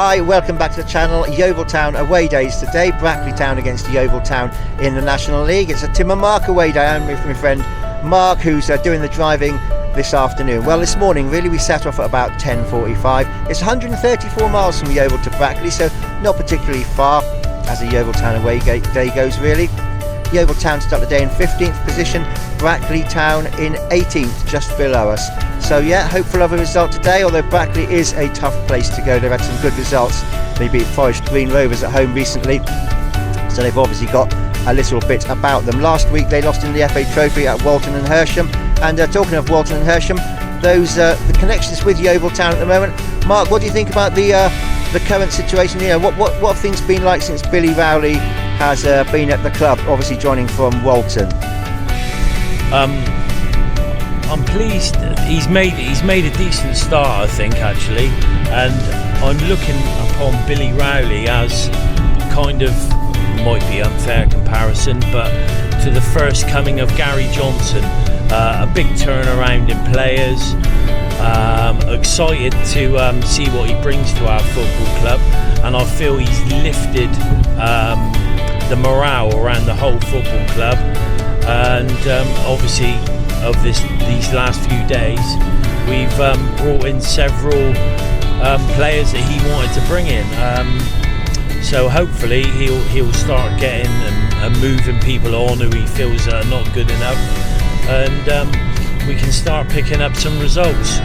Hi, welcome back to the channel. Yeovil Town away days today. Brackley Town against Yeovil Town in the National League. It's a Tim and Mark away day. I'm with my friend Mark, who's doing the driving this afternoon. Well, this morning really we set off at about 10:45. It's 134 miles from Yeovil to Brackley, so not particularly far as a Yeovil Town away day goes really. Yeovil Town start the day in 15th position, Brackley Town in 18th, just below us. So yeah, hopeful of a result today, although Brackley is a tough place to go. They've had some good results. They beat Forest Green Rovers at home recently, so they've obviously got a little bit about them. Last week they lost in the FA Trophy at Walton and Hersham, and talking of Walton and Hersham, those the connections with Yeovil Town at the moment. Mark, what do you think about the current situation? You know, what have things been like since Billy Rowley has been at the club, obviously joining from Walton? I'm pleased he's made a decent start, I think, actually, and I'm looking upon Billy Rowley as kind of, might be unfair comparison, but to the first coming of Gary Johnson. A big turnaround in players. Excited to see what he brings to our football club, and I feel he's lifted the morale around the whole football club, and obviously of these last few days we've brought in several players that he wanted to bring in, so hopefully he'll start getting and moving people on who he feels are not good enough, and we can start picking up some results.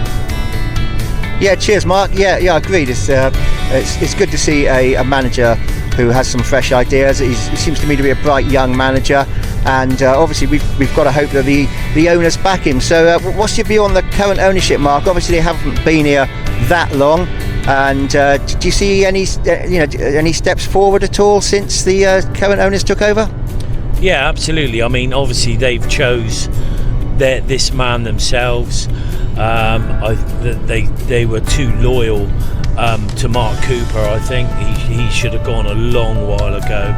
Yeah, cheers Mark. Yeah, agreed. It's good to see a manager who has some fresh ideas. He seems to me to be a bright young manager, and obviously we've got to hope that the owners back him. So what's your view on the current ownership, Mark? Obviously they haven't been here that long, and do you see any steps forward at all since the current owners took over? Yeah, absolutely. I mean, obviously they've chose this man themselves. They were too loyal to Mark Cooper. I think he should have gone a long while ago,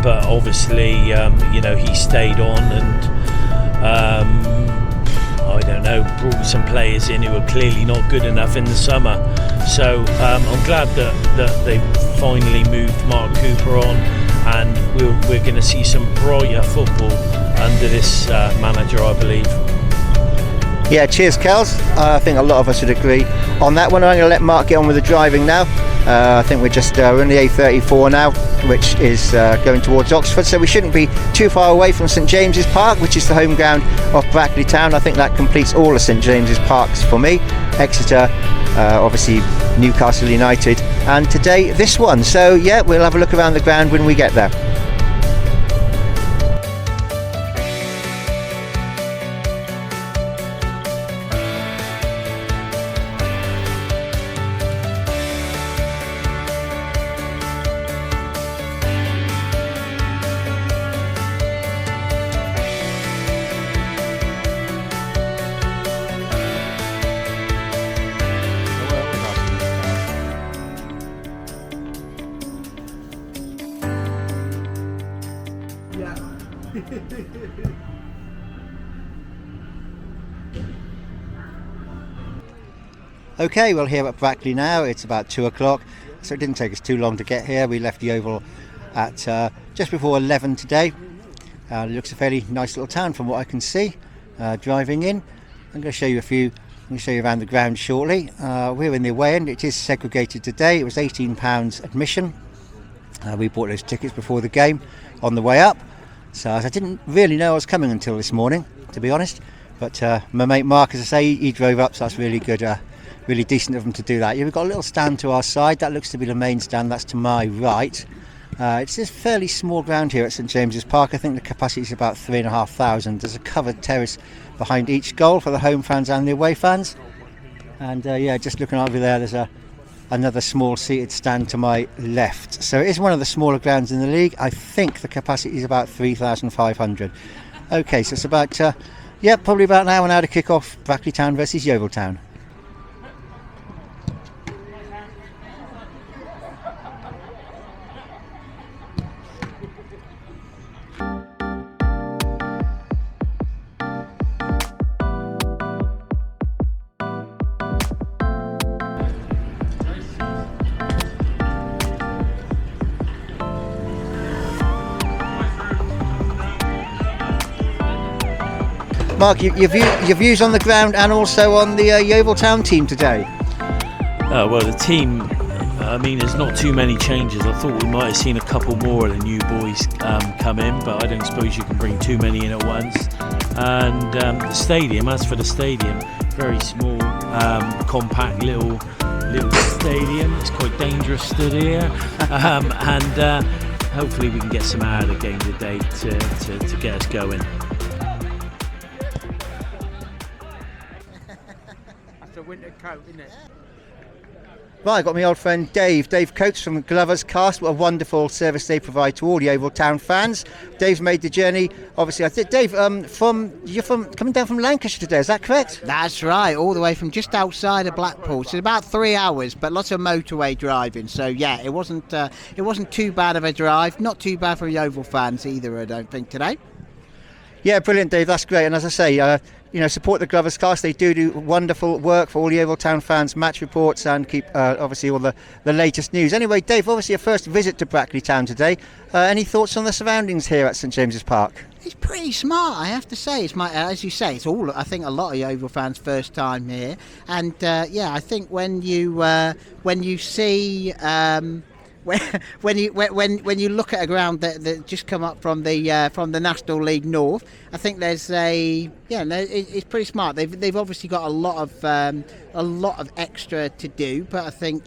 but obviously he stayed on, and I don't know, brought some players in who were clearly not good enough in the summer. So I'm glad that they finally moved Mark Cooper on, and we're going to see some brighter football under this manager, I believe. Yeah, cheers, Kels. I think a lot of us would agree on that one. I'm going to let Mark get on with the driving now. I think we're on the A34 now, which is going towards Oxford, so we shouldn't be too far away from St James's Park, which is the home ground of Brackley Town. I think that completes all of St James's Parks for me. Exeter, obviously Newcastle United, and today this one. So yeah, we'll have a look around the ground when we get there. Okay, well here at Brackley now, it's about 2 o'clock, so it didn't take us too long to get here. We left Yeovil at just before 11 today. It looks a fairly nice little town from what I can see driving in. I'm going to show you around the ground shortly. We're in the away end. It is segregated today. It was £18 admission. We bought those tickets before the game on the way up, so I didn't really know I was coming until this morning, to be honest, but my mate Mark, as I say, he drove up, so that's really good. Really decent of them to do that. Yeah, we've got a little stand to our side. That looks to be the main stand. That's to my right. It's a fairly small ground here at St James's Park. I think the capacity is about 3,500. There's a covered terrace behind each goal for the home fans and the away fans. And yeah, just looking over there, there's another small seated stand to my left. So it is one of the smaller grounds in the league. I think the capacity is about 3,500. Okay, so it's about probably about an hour now to kick off Brackley Town versus Yeovil Town. Mark, your views on the ground and also on the Yeovil Town team today? Well, the team, there's not too many changes. I thought we might have seen a couple more of the new boys come in, but I don't suppose you can bring too many in at once. And the stadium, as for the stadium, very small, compact little stadium. It's quite dangerous stood here, and hopefully we can get some out of the game today to get us going. That's a winter coat, isn't it? Right, I've got my old friend Dave Coates from GloversCast. What a wonderful service they provide to all Yeovil Town fans. Dave's made the journey. Obviously, I think Dave, you're coming down from Lancashire today. Is that correct? That's right, all the way from just outside of Blackpool. So it's about 3 hours, but lots of motorway driving. So yeah, it wasn't too bad of a drive. Not too bad for Yeovil fans either, I don't think, today. Yeah, brilliant, Dave. That's great. And as I say, support the GloversCast. They do wonderful work for all Yeovil Town fans, match reports, and keep obviously all the latest news. Anyway, Dave, obviously your first visit to Brackley Town today. Any thoughts on the surroundings here at St James's Park? It's pretty smart, I have to say. It's as you say, it's all. I think a lot of Yeovil fans' first time here, and I think when you see. When you look at a ground that just come up from the National League North, I think there's it's pretty smart. They've obviously got a lot of extra to do, but I think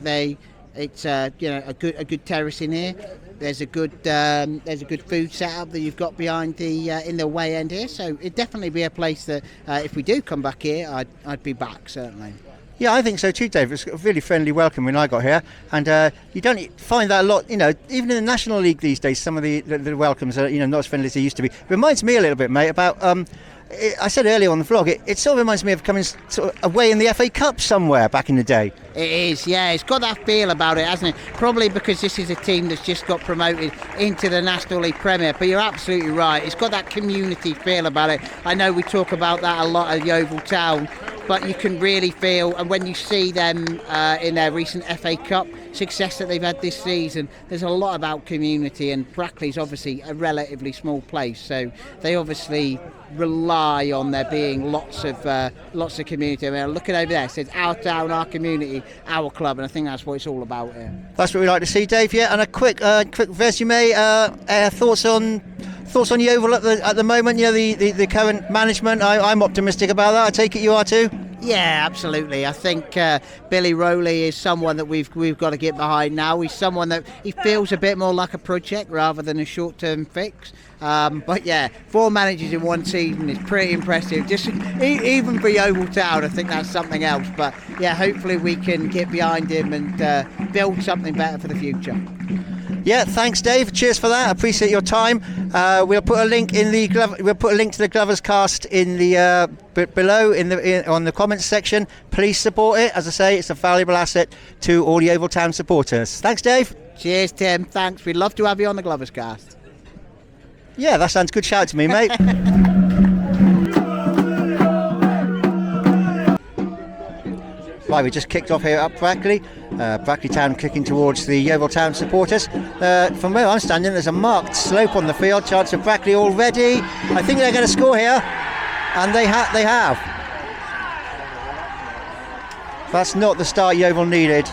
it's a good terrace in here. There's a good food setup that you've got behind in the way end here. So it'd definitely be a place that if we do come back here, I'd be back certainly. Yeah, I think so too, Dave. It's a really friendly welcome when I got here, and you don't find that a lot. Even in the National League these days, some of the welcomes are not as friendly as they used to be. It reminds me a little bit, mate, about. I said earlier on the vlog, it sort of reminds me of coming sort of away in the FA Cup somewhere back in the day. It is, yeah. It's got that feel about it, hasn't it? Probably because this is a team that's just got promoted into the National League Premier. But you're absolutely right. It's got that community feel about it. I know we talk about that a lot at Yeovil Town, but you can really feel, and when you see them in their recent FA Cup success that they've had this season, there's a lot about community, and Brackley's obviously a relatively small place, so they obviously rely on there being lots of community. I mean, looking over there, it says our town, our community, our club, and I think that's what it's all about here. That's what we like to see, Dave. Yeah, and a quick resume. Thoughts on Yeovil at the moment. The current management. I'm optimistic about that. I take it you are too. Yeah, absolutely. I think Billy Rowley is someone that we've got to get behind now. He's someone that he feels a bit more like a project rather than a short-term fix. But yeah, 4 managers in one season is pretty impressive. Just even for Yeovil Town, I think that's something else. But yeah, hopefully we can get behind him and build something better for the future. Yeah, thanks, Dave. Cheers for that. I appreciate your time. We'll put a link to the GloversCast in the below on the comments section. Please support it. As I say, it's a valuable asset to all Yeovil Town supporters. Thanks, Dave. Cheers, Tim. Thanks. We'd love to have you on the GloversCast. Yeah, that sounds good shout to me, mate. Right, we just kicked off here at Brackley. Brackley Town kicking towards the Yeovil Town supporters. From where I'm standing, there's a marked slope on the field. Chance of Brackley already. I think they're going to score here, and they have. That's not the start Yeovil needed.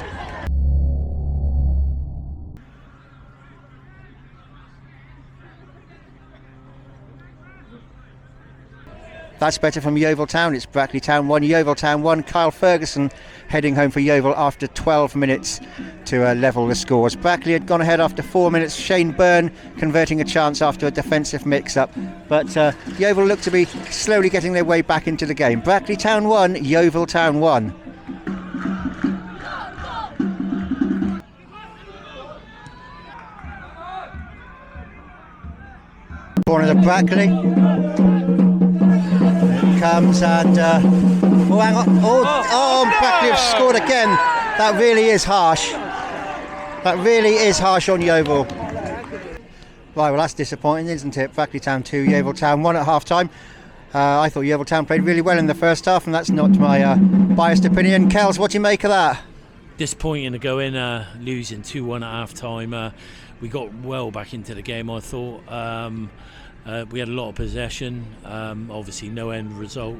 That's better from Yeovil Town. It's Brackley Town 1, Yeovil Town 1. Kyle Ferguson heading home for Yeovil after 12 minutes to level the scores. Brackley had gone ahead after 4 minutes. Shane Byrne converting a chance after a defensive mix-up. But Yeovil look to be slowly getting their way back into the game. Brackley Town 1, Yeovil Town 1. Corner of Brackley. Comes and hang on. Brackley have scored again. That really is harsh. That really is harsh on Yeovil. Right, well, that's disappointing, isn't it? Brackley Town 2, Yeovil Town 1 at half time. I thought Yeovil Town played really well in the first half, and that's not my biased opinion. Kels, what do you make of that? Disappointing to go in losing 2-1 at half time. We got well back into the game, I thought. We had a lot of possession, obviously no end result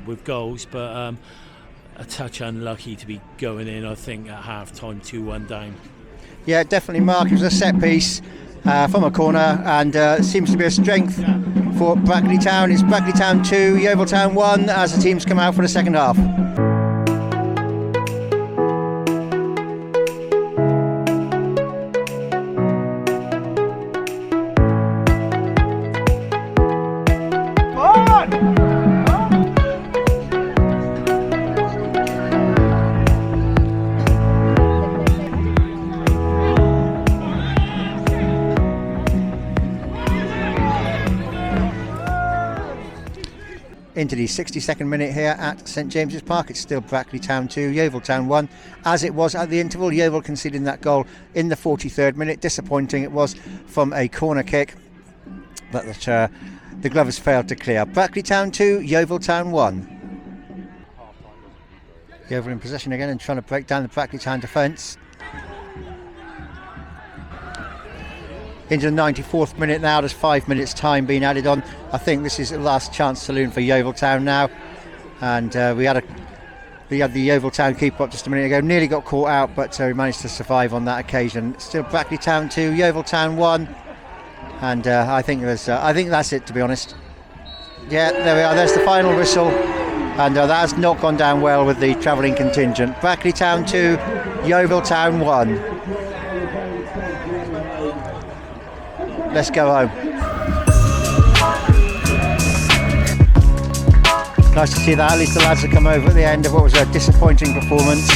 with goals, but a touch unlucky to be going in, I think, at half-time 2-1 down. Yeah, definitely, Mark. It was a set piece from a corner, and seems to be a strength for Brackley Town. It's Brackley Town 2, Yeovil Town 1 as the teams come out for the second half. Into the 62nd minute here at St James's Park. It's still Brackley Town 2, Yeovil Town 1, as it was at the interval. Yeovil conceding that goal in the 43rd minute. Disappointing it was from a corner kick, but the Glovers failed to clear. Brackley Town 2, Yeovil Town 1. Yeovil in possession again and trying to break down the Brackley Town defence. Into the 94th minute now, there's 5 minutes time being added on. I think this is the last chance saloon for Yeovil Town now, and we had the Yeovil Town keeper up just a minute ago, nearly got caught out, but we managed to survive on that occasion. Still Brackley Town 2, Yeovil Town 1, and I think that's it, to be honest. Yeah, there we are, there's the final whistle, and that has not gone down well with the travelling contingent. Brackley Town 2, Yeovil Town 1. Let's go home. Nice to see that. At least the lads have come over at the end of what was a disappointing performance.